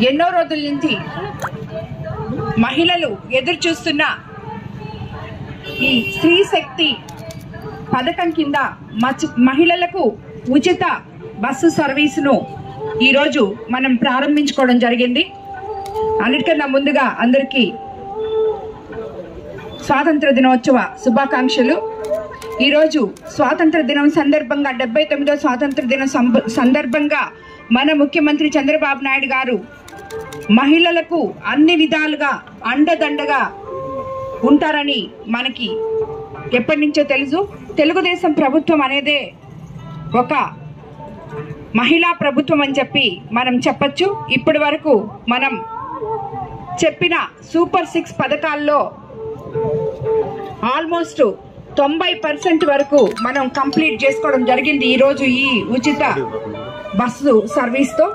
ఎన్నో రోజుల నుంచి మహిళలు ఎదురు చూస్తున్న ఈ స్త్రీ శక్తి పథకం కింద మహిళలకు ఉచిత బస్సు సర్వీసును ఈరోజు మనం ప్రారంభించుకోవడం జరిగింది. అన్నిటికన్నా ముందుగా అందరికీ స్వాతంత్ర దినోత్సవ శుభాకాంక్షలు. ఈరోజు స్వాతంత్ర దినం సందర్భంగా 79వ స్వాతంత్ర దినం సందర్భంగా మన ముఖ్యమంత్రి చంద్రబాబు నాయుడు గారు మహిళలకు అన్ని విధాలుగా అండదండగా ఉంటారని మనకి ఎప్పటి నుంచో తెలుసు. తెలుగుదేశం ప్రభుత్వం అనేదే ఒక మహిళా ప్రభుత్వం అని చెప్పి మనం చెప్పచ్చు. ఇప్పటి వరకు మనం చెప్పిన సూపర్ 6 పథకాల్లో ఆల్మోస్ట్ 90% వరకు మనం కంప్లీట్ చేసుకోవడం జరిగింది ఈరోజు ఈ ఉచిత బస్సు సర్వీస్తో.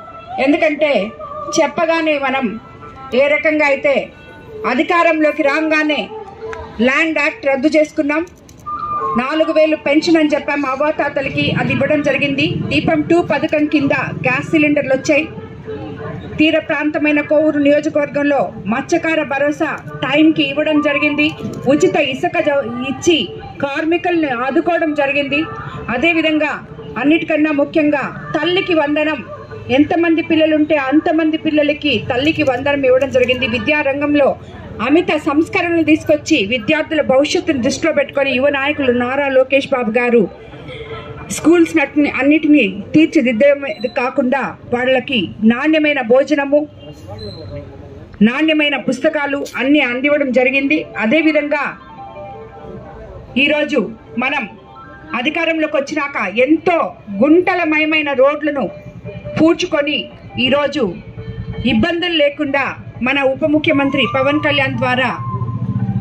ఎందుకంటే చెప్పగానే మనం ఏ రకంగా అయితే అధికారంలోకి రాగానే ల్యాండ్ యాక్ట్ రద్దు చేసుకున్నాం, 4000 పెన్షన్ అని చెప్పాం అవ్వాతాతలకి, అది ఇవ్వడం జరిగింది. దీపం 2 పథకం కింద గ్యాస్ సిలిండర్లు వచ్చాయి. తీర ప్రాంతమైన కోవూరు నియోజకవర్గంలో మత్స్యకార భరోసా టైంకి ఇవ్వడం జరిగింది. ఉచిత ఇసుక ఇచ్చి కార్మికుల్ని ఆదుకోవడం జరిగింది. అదేవిధంగా అన్నిటికన్నా ముఖ్యంగా తల్లికి వందనం, ఎంతమంది పిల్లలుంటే అంతమంది పిల్లలకి తల్లికి వందనం ఇవ్వడం జరిగింది. విద్యారంగంలో అమిత సంస్కరణలు తీసుకొచ్చి విద్యార్థుల భవిష్యత్తును దృష్టిలో పెట్టుకొని యువ నాయకులు నారా లోకేష్ బాబు గారు స్కూల్స్ అన్నిటినీ తీర్చిదిద్దడమే కాకుండా వాళ్ళకి నాణ్యమైన భోజనము, నాణ్యమైన పుస్తకాలు అన్ని అందివ్వడం జరిగింది. అదేవిధంగా ఈరోజు మనం అధికారంలోకి వచ్చినాక ఎంతో గుంటలమయమైన రోడ్లను పూడ్చుకొని ఈరోజు ఇబ్బందులు లేకుండా మన ఉప ముఖ్యమంత్రి పవన్ కళ్యాణ్ ద్వారా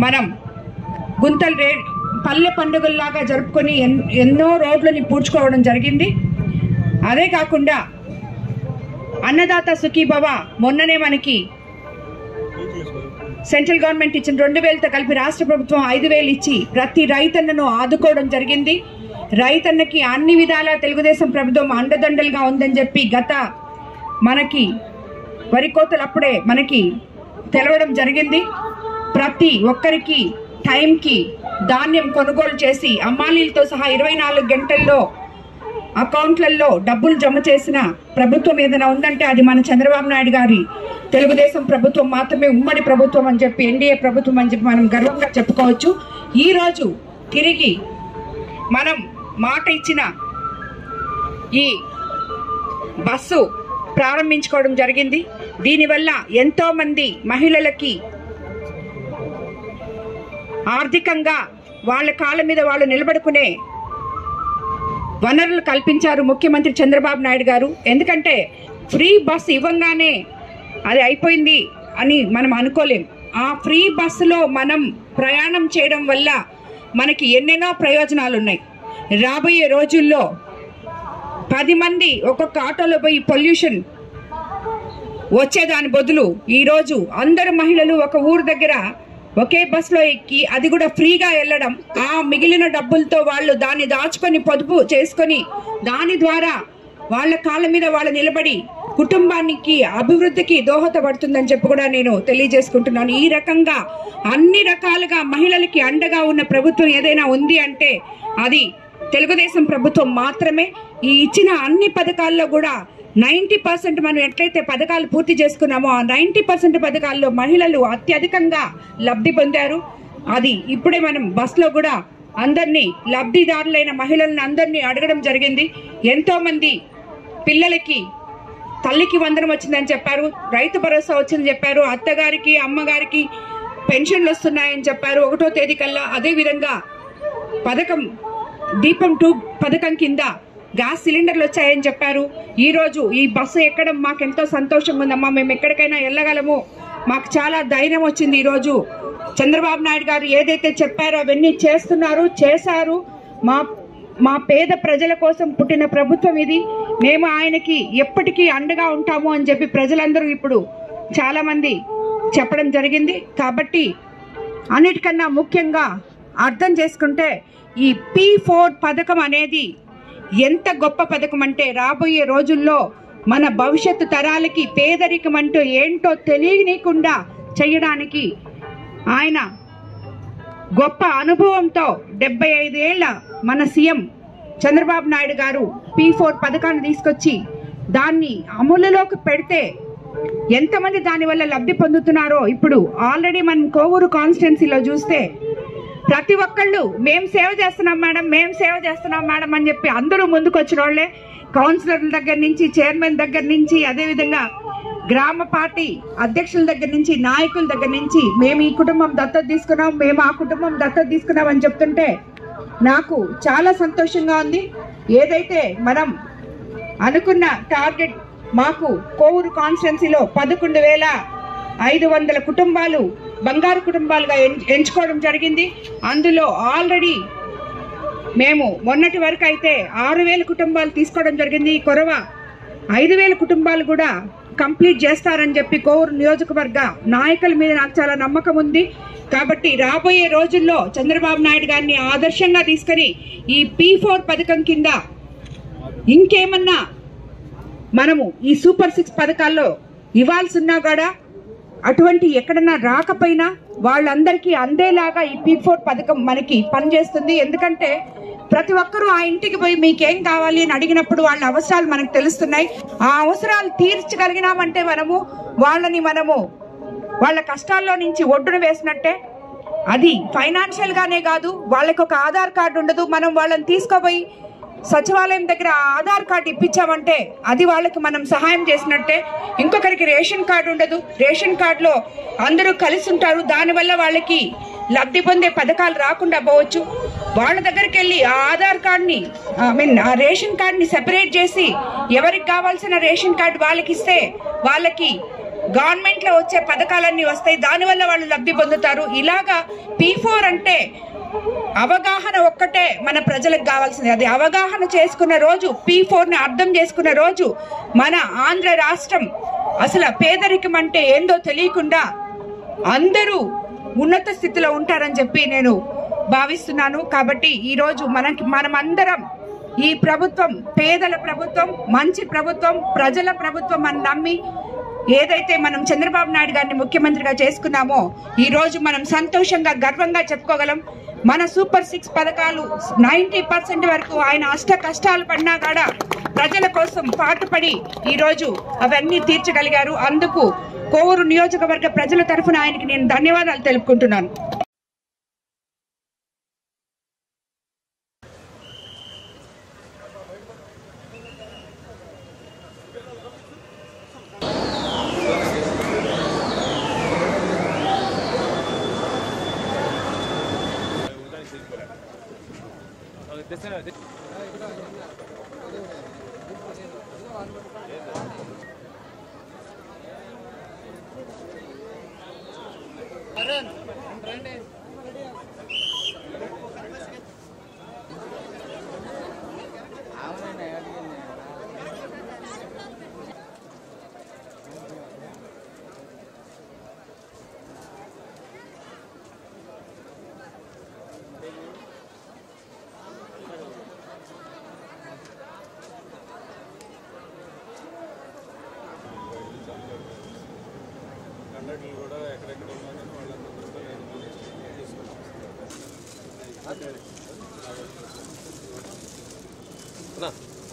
మనం పల్లె పండుగల్లాగా జరుపుకొని ఎన్నో రోడ్లని పూడ్చుకోవడం జరిగింది. అదే కాకుండా అన్నదాత సుఖీభవ మొన్ననే మనకి సెంట్రల్ గవర్నమెంట్ ఇచ్చిన 2000తో కలిపి రాష్ట్ర ప్రభుత్వం 5000 ఇచ్చి ప్రతి రైతన్నను ఆదుకోవడం జరిగింది. రైతన్నకి అన్ని విధాలా తెలుగుదేశం ప్రభుత్వం అండదండలుగా ఉందని చెప్పి గత మనకి వరి కోతలప్పుడే మనకి తెలవడం జరిగింది. ప్రతి ఒక్కరికి టైంకి ధాన్యం కొనుగోలు చేసి అమ్మాలీలతో సహా 24 గంటల్లో అకౌంట్లలో డబ్బులు జమ చేసిన ప్రభుత్వం ఏదైనా ఉందంటే అది మన చంద్రబాబు నాయుడు గారి తెలుగుదేశం ప్రభుత్వం మాత్రమే, ఉమ్మడి ప్రభుత్వం అని చెప్పి, ఎన్డీఏ ప్రభుత్వం అని చెప్పి మనం గర్వంగా చెప్పుకోవచ్చు. ఈరోజు తిరిగి మనం మాట ఇచ్చిన ఈ బస్సు ప్రారంభించుకోవడం జరిగింది. దీనివల్ల ఎంతో మంది మహిళలకి ఆర్థికంగా వాళ్ళ కాళ్ళ మీద వాళ్ళు నిలబడుకునే వనరులు కల్పించారు ముఖ్యమంత్రి చంద్రబాబు నాయుడు గారు. ఎందుకంటే ఫ్రీ బస్ ఇవ్వంగానే అది అయిపోయింది అని మనం అనుకోలేం. ఆ ఫ్రీ బస్సులో మనం ప్రయాణం చేయడం వల్ల మనకి ఎన్నెన్నో ప్రయోజనాలు ఉన్నాయి. రాబోయే రోజుల్లో 10 మంది ఒక్కొక్క ఆటోలో పోయి పొల్యూషన్ వచ్చేదాని బదులు ఈరోజు అందరు మహిళలు ఒక ఊరు దగ్గర ఒకే బస్సులో ఎక్కి అది కూడా ఫ్రీగా వెళ్ళడం, ఆ మిగిలిన డబ్బులతో వాళ్ళు దాన్ని దాచుకొని పొదుపు చేసుకొని దాని ద్వారా వాళ్ళ కాళ్ళ మీద వాళ్ళు నిలబడి కుటుంబానికి అభివృద్ధికి దోహదపడుతుందని చెప్పి కూడా నేను తెలియజేసుకుంటున్నాను. ఈ రకంగా అన్ని రకాలుగా మహిళలకి అండగా ఉన్న ప్రభుత్వం ఏదైనా ఉంది అంటే అది తెలుగుదేశం ప్రభుత్వం మాత్రమే. ఈ ఇచ్చిన అన్ని పథకాల్లో కూడా 90% మనం ఎట్లయితే పథకాలు పూర్తి చేసుకున్నామో ఆ 90% పథకాల్లో మహిళలు అత్యధికంగా లబ్ధి పొందారు. అది ఇప్పుడే మనం బస్సులో కూడా అందరినీ లబ్ధిదారులైన మహిళలను అందరినీ అడగడం జరిగింది. ఎంతో మంది పిల్లలకి తల్లికి వందనం వచ్చిందని చెప్పారు, రైతు భరోసా వచ్చిందని చెప్పారు, అత్తగారికి అమ్మగారికి పెన్షన్లు వస్తున్నాయని చెప్పారు 1వ తేదీ కల్లా. అదేవిధంగా దీపం 2 పథకం కింద గ్యాస్ సిలిండర్లు వచ్చాయని చెప్పారు. ఈరోజు ఈ బస్సు ఎక్కడం మాకెంతో సంతోషంగా ఉందమ్మా. మేము ఎక్కడికైనా వెళ్ళగలము, మాకు చాలా ధైర్యం వచ్చింది. ఈరోజు చంద్రబాబు నాయుడు గారు ఏదైతే చెప్పారో అవన్నీ చేశారు. మా పేద ప్రజల కోసం పుట్టిన ప్రభుత్వం ఇది. మేము ఆయనకి ఎప్పటికీ అండగా ఉంటాము అని చెప్పి ప్రజలందరూ ఇప్పుడు చాలా మంది చెప్పడం జరిగింది. కాబట్టి అన్నిటికన్నా ముఖ్యంగా అర్థం చేసుకుంటే ఈ P4 పథకం అనేది ఎంత గొప్ప పథకం అంటే రాబోయే రోజుల్లో మన భవిష్యత్తు తరాలకి పేదరికం అంటూ ఏంటో తెలియనీయకుండా చేయడానికి ఆయన గొప్ప అనుభవంతో 75 ఏళ్ల మన సీఎం చంద్రబాబు నాయుడు గారు P4 పథకాన్ని తీసుకొచ్చి దాన్ని అమలులోకి పెడితే ఎంతమంది దానివల్ల లబ్ధి పొందుతున్నారో ఇప్పుడు ఆల్రెడీ మనం కోవూరు కాన్స్టిట్యున్సీలో చూస్తే ప్రతి ఒక్కళ్ళు మేము సేవ చేస్తున్నాం మేడం అని చెప్పి అందరూ ముందుకు వచ్చిన వాళ్ళే. కౌన్సిలర్ల దగ్గర నుంచి, చైర్మన్ దగ్గర నుంచి, అదేవిధంగా గ్రామ పార్టీ అధ్యక్షుల దగ్గర నుంచి, నాయకుల దగ్గర నుంచి మేము ఈ కుటుంబం దత్తత తీసుకున్నాం, మేము ఆ కుటుంబం దత్తత తీసుకున్నాం అని చెప్తుంటే నాకు చాలా సంతోషంగా ఉంది. ఏదైతే మనం అనుకున్న టార్గెట్ మాకు కోవూరు కాన్స్టిట్యున్సీలో 11,500 కుటుంబాలు బంగారు కుటుంబాలుగా ఎంచుకోవడం జరిగింది. అందులో ఆల్రెడీ మేము మొన్నటి వరకు అయితే 6,000 కుటుంబాలు తీసుకోవడం జరిగింది. కొరవ 5,000 కుటుంబాలు కూడా కంప్లీట్ చేస్తారని చెప్పి కోవూరు నియోజకవర్గ నాయకుల మీద నాకు చాలా నమ్మకం ఉంది. కాబట్టి రాబోయే రోజుల్లో చంద్రబాబు నాయుడు గారిని ఆదర్శంగా తీసుకొని ఈ P4 పథకం కింద ఇంకేమన్నా మనము ఈ సూపర్ 6 పథకాల్లో ఇవ్వాల్సి ఉన్నా కూడా అటువంటి ఎక్కడన్నా రాకపోయినా వాళ్ళందరికీ అందేలాగా ఈ P4 పథకం మనకి పనిచేస్తుంది. ఎందుకంటే ప్రతి ఒక్కరూ ఆ ఇంటికి పోయి మీకేం కావాలి అని అడిగినప్పుడు వాళ్ళ అవసరాలు మనకు తెలుస్తున్నాయి. ఆ అవసరాలు తీర్చగలిగినామంటే మనము వాళ్ళ కష్టాల్లో నుంచి ఒడ్డున వేసినట్టే. అది ఫైనాన్షియల్ గానే కాదు, వాళ్ళకి ఒక ఆధార్ కార్డు ఉండదు, మనం వాళ్ళని తీసుకోపోయి సచివాలయం దగ్గర ఆధార్ కార్డు ఇప్పించామంటే అది వాళ్ళకి మనం సహాయం చేసినట్టే. ఇంకొకరికి రేషన్ కార్డు ఉండదు, రేషన్ కార్డులో అందరూ కలిసి ఉంటారు, దానివల్ల వాళ్ళకి లబ్ధి పొందే పథకాలు రాకుండా పోవచ్చు. వాళ్ళ దగ్గరికి వెళ్ళి ఆ ఆధార్ కార్డుని ఆ రేషన్ కార్డుని సెపరేట్ చేసి ఎవరికి కావాల్సిన రేషన్ కార్డు వాళ్ళకి ఇస్తే వాళ్ళకి గవర్నమెంట్ లో వచ్చే పథకాలన్నీ వస్తాయి, దానివల్ల వాళ్ళు లబ్ధి పొందుతారు. ఇలాగా P4 అంటే అవగాహన ఒక్కటే మన ప్రజలకు కావాల్సింది. అది అవగాహన చేసుకున్న రోజు, P4 ని అర్థం చేసుకున్న రోజు మన ఆంధ్ర రాష్ట్రం అసలు పేదరికం అంటే ఏందో తెలియకుండా అందరూ ఉన్నత స్థితిలో ఉంటారని చెప్పి నేను భావిస్తున్నాను. కాబట్టి ఈ రోజు మనమందరం ఈ ప్రభుత్వం పేదల ప్రభుత్వం, మంచి ప్రభుత్వం, ప్రజల ప్రభుత్వం అని నమ్మి ఏదైతే మనం చంద్రబాబు నాయుడు గారిని ముఖ్యమంత్రిగా చేసుకున్నామో ఈ రోజు మనం సంతోషంగా గర్వంగా చెప్పుకోగలం. మన సూపర్ 6 పథకాలు 90% వరకు ఆయన అష్ట కష్టాలు పడినా కూడా ప్రజల కోసం పాటుపడి ఈ రోజు అవన్నీ తీర్చగలిగారు. అందుకు కోవూరు నియోజకవర్గ ప్రజల తరఫున ఆయనకి నేను ధన్యవాదాలు తెలుపుకుంటున్నాను.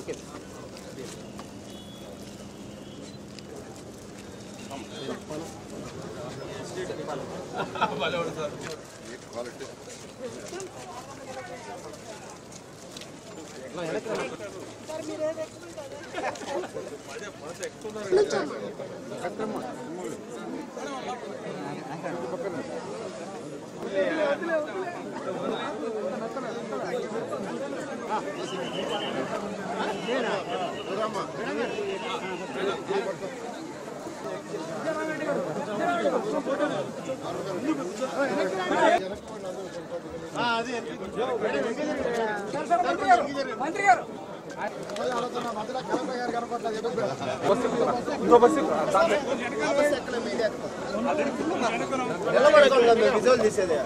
ఓకే విజువల్ తీసేది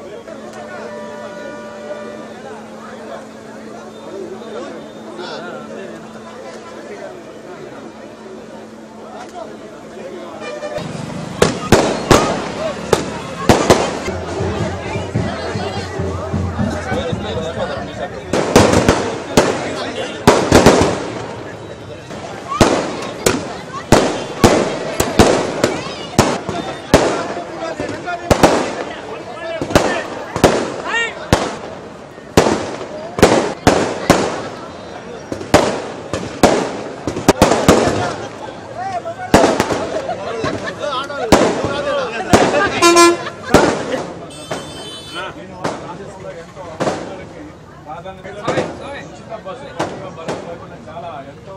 చాలా ఎంతో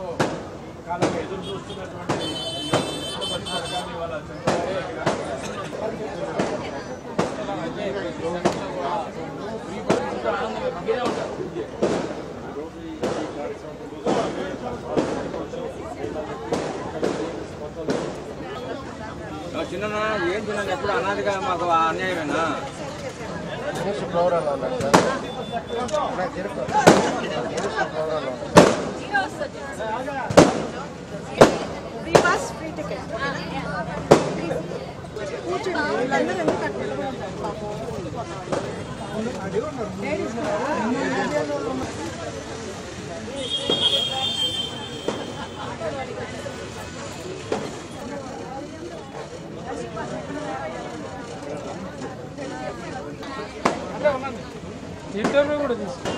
కాలంగా ఎదురు చూస్తున్నటువంటి చిన్న ఏం చిన్న ఎప్పుడు అనాదిగా మాకు అన్యాయమేనా ఇంటర్వ్యూ కూడా తీసుకో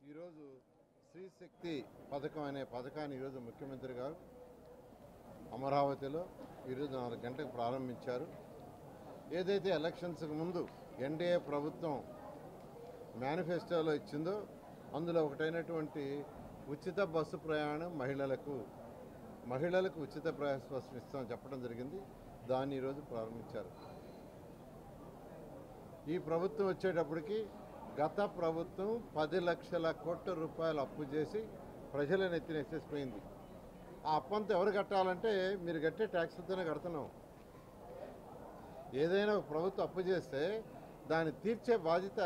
ఈరోజు శ్రీశక్తి పథకం అనే పథకాన్ని ఈరోజు ముఖ్యమంత్రి గారు అమరావతిలో ఈరోజు 4 గంటలకు ప్రారంభించారు. ఏదైతే ఎలక్షన్స్కి ముందు ఎన్డీఏ ప్రభుత్వం మేనిఫెస్టోలో ఇచ్చిందో అందులో ఒకటైనటువంటి ఉచిత బస్సు ప్రయాణం మహిళలకు ఉచిత బస్సు ఇస్తామని చెప్పడం జరిగింది. దాన్ని ఈరోజు ప్రారంభించారు. ఈ ప్రభుత్వం వచ్చేటప్పటికి గత ప్రభుత్వం 10 లక్షల కోట్ల రూపాయలు అప్పు చేసి ప్రజలను ఎత్తినేసేసిపోయింది. ఆ అప్పంతా ఎవరు కట్టాలంటే మీరు కట్టే ట్యాక్స్లతోనే కడుతున్నాం. ఏదైనా ఒక ప్రభుత్వం అప్పు చేస్తే దాన్ని తీర్చే బాధ్యత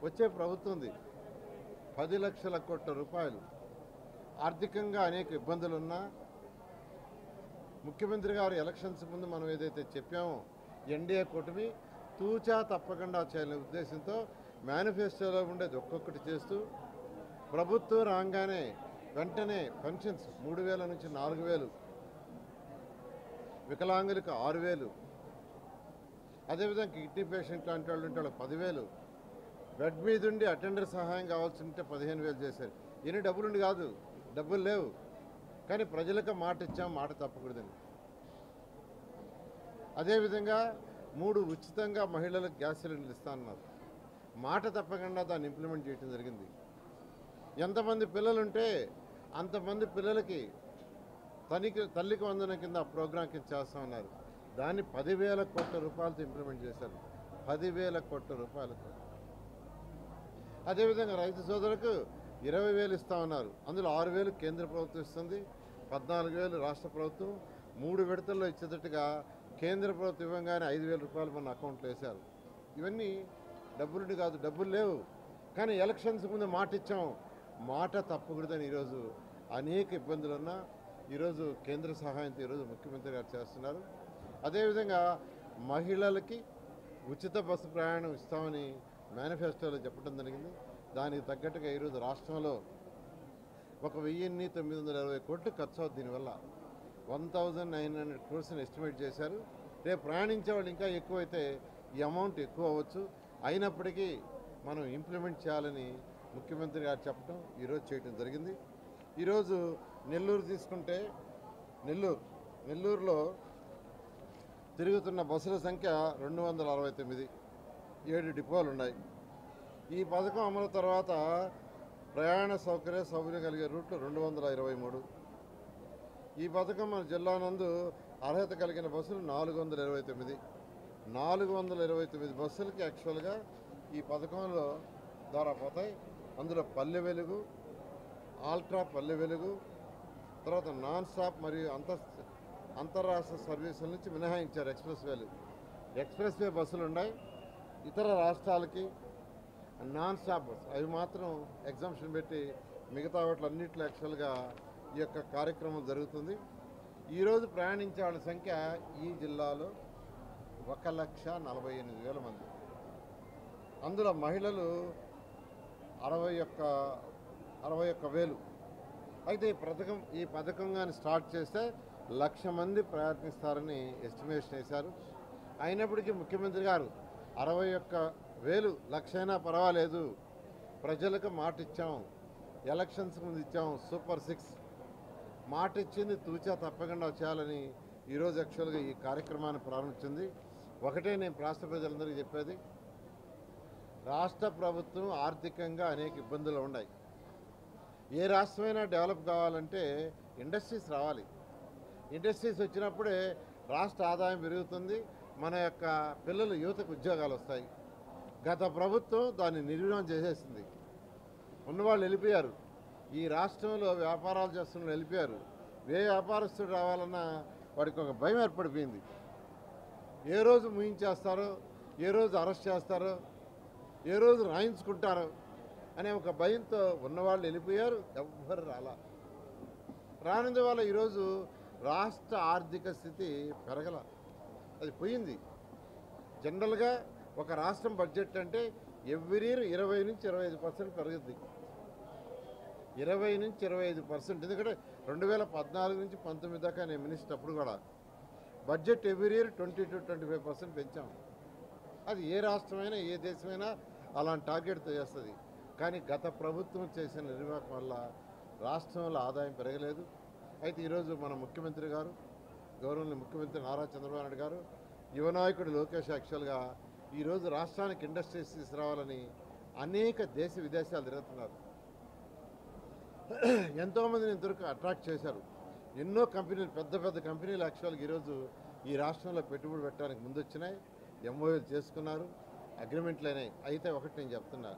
వచ్చే ప్రభుత్వంది. 10 లక్షల కోట్ల రూపాయలు ఆర్థికంగా అనేక ఇబ్బందులున్నా ముఖ్యమంత్రి గారు ఎలక్షన్స్ ముందు మనం ఏదైతే చెప్పామో ఎన్డీఏ కూటమి తూచా తప్పకుండా చేయాలనే ఉద్దేశంతో మేనిఫెస్టోలో ఉండేది ఒక్కొక్కటి చేస్తూ ప్రభుత్వం రాగానే వెంటనే పెన్షన్స్ 3,000 నుంచి 4,000, వికలాంగులకు 6,000, అదేవిధంగా కిడ్నీ పేషెంట్ లాంటి వాళ్ళు ఉంటే వాళ్ళకి 10,000, బెడ్ మీద ఉండి అటెండర్ సహాయం కావాల్సి ఉంటే 15,000 చేశారు. ఇన్ని డబ్బులుండి కాదు, డబ్బులు లేవు, కానీ ప్రజలకు మాట ఇచ్చాం, మాట తప్పకూడదని. అదేవిధంగా 3 ఉచితంగా మహిళలకు గ్యాస్ సిలిండర్లు ఇస్తానన్నారు. మాట తప్పకుండా దాన్ని ఇంప్లిమెంట్ చేయడం జరిగింది. ఎంతమంది పిల్లలుంటే అంతమంది పిల్లలకి తల్లికి వందనం కింద ఆ ప్రోగ్రాం కింద చేస్తామన్నారు. దాన్ని 10,000 కోట్ల రూపాయలతో ఇంప్లిమెంట్ చేశారు. 10,000 కోట్ల రూపాయలతో. అదేవిధంగా రైతు సోదరులకు 20,000 ఇస్తామన్నారు. అందులో 6,000 కేంద్ర ప్రభుత్వం ఇస్తుంది, 14,000 రాష్ట్ర ప్రభుత్వం. 3 విడతల్లో ఇచ్చేటట్టుగా కేంద్ర ప్రభుత్వం ఇవ్వగానే 5,000 రూపాయలు మన అకౌంట్లో వేశారు. ఇవన్నీ డబ్బులుండి కాదు, డబ్బులు లేవు, కానీ ఎలక్షన్స్ ముందు మాట ఇచ్చాం, మాట తప్పకూడదని ఈరోజు అనేక ఇబ్బందులున్నా ఈరోజు కేంద్ర సహాయంతో ఈరోజు ముఖ్యమంత్రి గారు చేస్తున్నారు. అదేవిధంగా మహిళలకి ఉచిత బస్సు ప్రయాణం ఇస్తామని మేనిఫెస్టోలో చెప్పడం జరిగింది. దానికి తగ్గట్టుగా ఈరోజు రాష్ట్రంలో 1,920 కోట్లు ఖర్చు అవుతుంది. దీనివల్ల 1,900 crores ఎస్టిమేట్ చేశారు. రేపు ప్రయాణించే వాళ్ళు ఇంకా ఎక్కువైతే ఈ అమౌంట్ ఎక్కువ అవ్వచ్చు. అయినప్పటికీ మనం ఇంప్లిమెంట్ చేయాలని ముఖ్యమంత్రి గారు చెప్పడం ఈరోజు చేయడం జరిగింది. ఈరోజు నెల్లూరు తీసుకుంటే నెల్లూరులో తిరుగుతున్న బస్సుల సంఖ్య 269, 7 డిపోలు ఉన్నాయి. ఈ పథకం అమలు తర్వాత ప్రయాణ సౌకర్యం కలిగే రూట్లు 223. ఈ పథకం మన జిల్లా నందు అర్హత కలిగిన బస్సులు 429 బస్సులకి యాక్చువల్గా ఈ పథకంలో ద్వారా పోతాయి. అందులో పల్లె వెలుగు, ఆల్ట్రా పల్లె వెలుగు, తర్వాత నాన్ స్టాప్ మరియు అంతర్రాష్ట్ర సర్వీసుల నుంచి మినహాయించారు. ఎక్స్ప్రెస్ వే బస్సులు ఉన్నాయి. ఇతర రాష్ట్రాలకి నాన్ స్టాప్ బస్సు అవి మాత్రం ఎగ్జామ్షన్ పెట్టి మిగతా వాటిలన్నింటిలో యాక్చువల్గా ఈ యొక్క కార్యక్రమం జరుగుతుంది. ఈరోజు ప్రయాణించే వాళ్ళ సంఖ్య ఈ జిల్లాలో 1,48,000 మంది. అందులో మహిళలు 61,000. అయితే ఈ పథకం కానీ స్టార్ట్ చేస్తే 1,00,000 మంది ప్రయత్నిస్తారని ఎస్టిమేషన్ వేశారు. అయినప్పటికీ ముఖ్యమంత్రి గారు 61,000 1,00,000 అయినా పర్వాలేదు, ప్రజలకు మాట ఇచ్చాం, ఎలక్షన్స్ ముందు ఇచ్చాం, సూపర్ 6 మాట ఇచ్చింది తూచా తప్పకుండా చేయాలని ఈరోజు యాక్చువల్గా ఈ కార్యక్రమాన్ని ప్రారంభించింది. ఒకటే నేను రాష్ట్ర ప్రజలందరికీ చెప్పేది, రాష్ట్ర ప్రభుత్వం ఆర్థికంగా అనేక ఇబ్బందులు ఉన్నాయి. ఏ రాష్ట్రమైనా డెవలప్ కావాలంటే ఇండస్ట్రీస్ రావాలి. ఇండస్ట్రీస్ వచ్చినప్పుడే రాష్ట్ర ఆదాయం పెరుగుతుంది, మన యొక్క పిల్లలు యువతకు ఉద్యోగాలు వస్తాయి. గత ప్రభుత్వం దాన్ని నిర్వీర్యం చేసేసింది. ఉన్నవాళ్ళు వెళ్ళిపోయారు. ఈ రాష్ట్రంలో వ్యాపారాలు చేస్తున్న వెళ్ళిపోయారు. ఏ వ్యాపారస్తుడు రావాలన్నా వాడికి ఒక భయం ఏర్పడిపోయింది. ఏ రోజు ముయించేస్తారో, ఏ రోజు అరెస్ట్ చేస్తారో, ఏ రోజు రాయించుకుంటారో అనే ఒక భయంతో ఉన్నవాళ్ళు వెళ్ళిపోయారు. ఎవ్వరు రానందు వల్ల ఈరోజు రాష్ట్ర ఆర్థిక స్థితి పెరగల, అది పోయింది. జనరల్గా ఒక రాష్ట్రం బడ్జెట్ అంటే ఎవ్రీ ఇయర్ 20 నుంచి 25% పెరుగుద్ది. 20 నుంచి 25%. ఎందుకంటే 2014 నుంచి 19 దాకా నేను మినిస్టర్ అప్పుడు కూడా బడ్జెట్ ఎవ్రీ ఇయర్ 20 to 25% పెంచాం. అది ఏ రాష్ట్రమైనా ఏ దేశమైనా అలాంటి టార్గెట్తో చేస్తుంది. కానీ గత ప్రభుత్వం చేసిన నిర్వాహకం వల్ల రాష్ట్రంలో ఆదాయం పెరగలేదు. అయితే ఈరోజు మన ముఖ్యమంత్రి గారు, గౌరవనీయ ముఖ్యమంత్రి నారా చంద్రబాబు నాయుడు గారు, యువ నాయకుడు లోకేష్ యాక్చువల్గా ఈరోజు రాష్ట్రానికి ఇండస్ట్రీస్ తీసుకురావాలని అనేక దేశ విదేశాలు తిరుగుతున్నారు. ఎంతోమందిని ఇంతవరకు అట్రాక్ట్ చేశారు. ఎన్నో కంపెనీలు, పెద్ద పెద్ద కంపెనీలు యాక్చువల్గా ఈరోజు ఈ రాష్ట్రంలో పెట్టుబడి పెట్టడానికి ముందు వచ్చినాయి. ఎంఓయూలు చేసుకున్నారు, అగ్రిమెంట్లు అయినాయి. అయితే ఒకటి నేను చెప్తున్నా,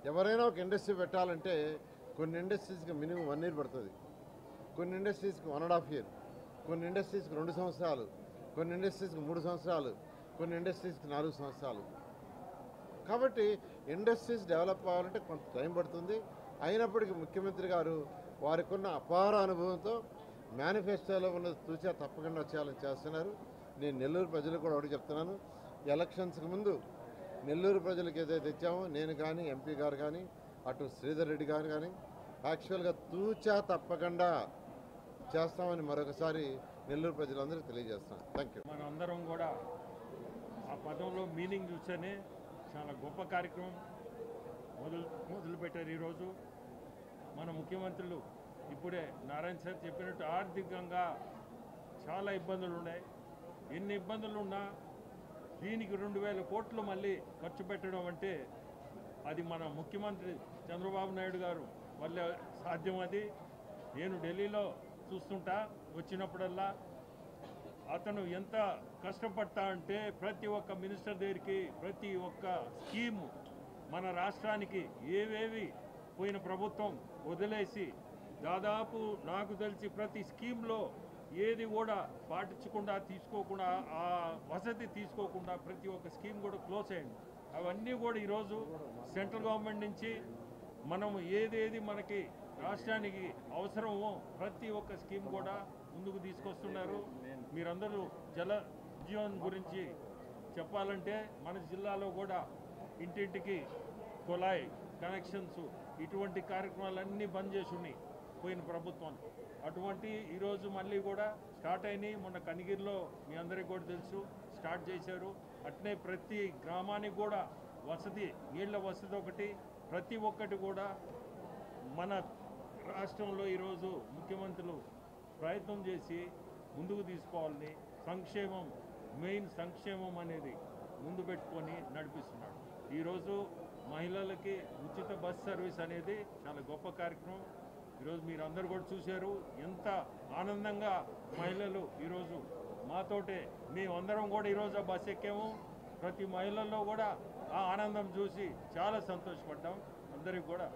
ఎవరైనా ఒక ఇండస్ట్రీ పెట్టాలంటే కొన్ని ఇండస్ట్రీస్కి మినిమం 1 year పడుతుంది, కొన్ని ఇండస్ట్రీస్కి 1.5 years, కొన్ని ఇండస్ట్రీస్కి 2 సంవత్సరాలు, కొన్ని ఇండస్ట్రీస్కి 3 సంవత్సరాలు, కొన్ని ఇండస్ట్రీస్కి 4 సంవత్సరాలు. కాబట్టి ఇండస్ట్రీస్ డెవలప్ అవ్వాలంటే కొంత టైం పడుతుంది. అయినప్పటికీ ముఖ్యమంత్రి గారు వారికి ఉన్న అపార అనుభవంతో మేనిఫెస్టోలో ఉన్న తూచా తప్పకుండా చేయాలని చేస్తున్నారు. నేను నెల్లూరు ప్రజలకు కూడా ఒకటి చెప్తున్నాను, ఎలక్షన్స్కి ముందు నెల్లూరు ప్రజలకు ఏదైతే ఇచ్చామో నేను కానీ, ఎంపీ గారు కానీ, అటు శ్రీధర్ రెడ్డి గారు కానీ యాక్చువల్గా తూచా తప్పకుండా చేస్తామని మరొకసారి నెల్లూరు ప్రజలందరికీ తెలియజేస్తాను. Thank you. మనందరం కూడా ఆ పదంలో మీనింగ్ చూస్తేనే చాలా గొప్ప కార్యక్రమం మొదలుపెట్టారు. ఈరోజు మన ముఖ్యమంత్రులు ఇప్పుడే నారాయణ సార్ చెప్పినట్టు ఆర్థికంగా చాలా ఇబ్బందులు ఉన్నాయి. ఎన్ని ఇబ్బందులు ఉన్నా దీనికి 2,000 కోట్లు మళ్ళీ ఖర్చు పెట్టడం అంటే అది మన ముఖ్యమంత్రి చంద్రబాబు నాయుడు గారు వల్ల సాధ్యం. అది నేను ఢిల్లీలో చూస్తుంటా, వచ్చినప్పుడల్లా అతను ఎంత కష్టపడతా అంటే ప్రతి ఒక్క మినిస్టర్ దగ్గరికి ప్రతి ఒక్క స్కీము మన రాష్ట్రానికి ఏవేవి పోయిన ప్రభుత్వం వదిలేసి దాదాపు నాకు తెలిసి ప్రతి స్కీమ్లో ఏది కూడా పాటించకుండా తీసుకోకుండా ఆ వసతి తీసుకోకుండా ప్రతి ఒక్క స్కీమ్ కూడా క్లోజ్ అయ్యింది. అవన్నీ కూడా ఈరోజు సెంట్రల్ గవర్నమెంట్ నుంచి మనం ఏదేది మనకి రాష్ట్రానికి అవసరమో ప్రతి ఒక్క స్కీమ్ కూడా ముందుకు తీసుకొస్తున్నారు. మీరందరూ జల జీవన్ గురించి చెప్పాలంటే మన జిల్లాలో కూడా ఇంటింటికి కుళాయి కనెక్షన్స్ ఇటువంటి కార్యక్రమాలన్నీ బంద్ చేసి ఉన్నాయి పోయిన ప్రభుత్వం. అటువంటి ఈరోజు మళ్ళీ కూడా స్టార్ట్ అయినాయి. మొన్న కనిగిరిలో మీ అందరికీ కూడా తెలుసు స్టార్ట్ చేశారు. అట్నే ప్రతి గ్రామానికి కూడా వసతి, నీళ్ల వసతి ఒకటి, ప్రతి ఒక్కటి కూడా మన రాష్ట్రంలో ఈరోజు ముఖ్యమంత్రులు ప్రయత్నం చేసి ముందుకు తీసుకోవాలని సంక్షేమం మెయిన్ సంక్షేమం అనేది ముందు పెట్టుకొని నడిపిస్తున్నాడు. ఈరోజు మహిళలకి ఉచిత బస్ సర్వీస్ అనేది చాలా గొప్ప కార్యక్రమం. ఈరోజు మీరు అందరు కూడా చూశారు ఎంత ఆనందంగా మహిళలు ఈరోజు మాతోటే మేమందరం కూడా ఈరోజు ఆ బస్ ఎక్కాము. ప్రతి మహిళల్లో కూడా ఆ ఆనందం చూసి చాలా సంతోషపడ్డాం. అందరికి కూడా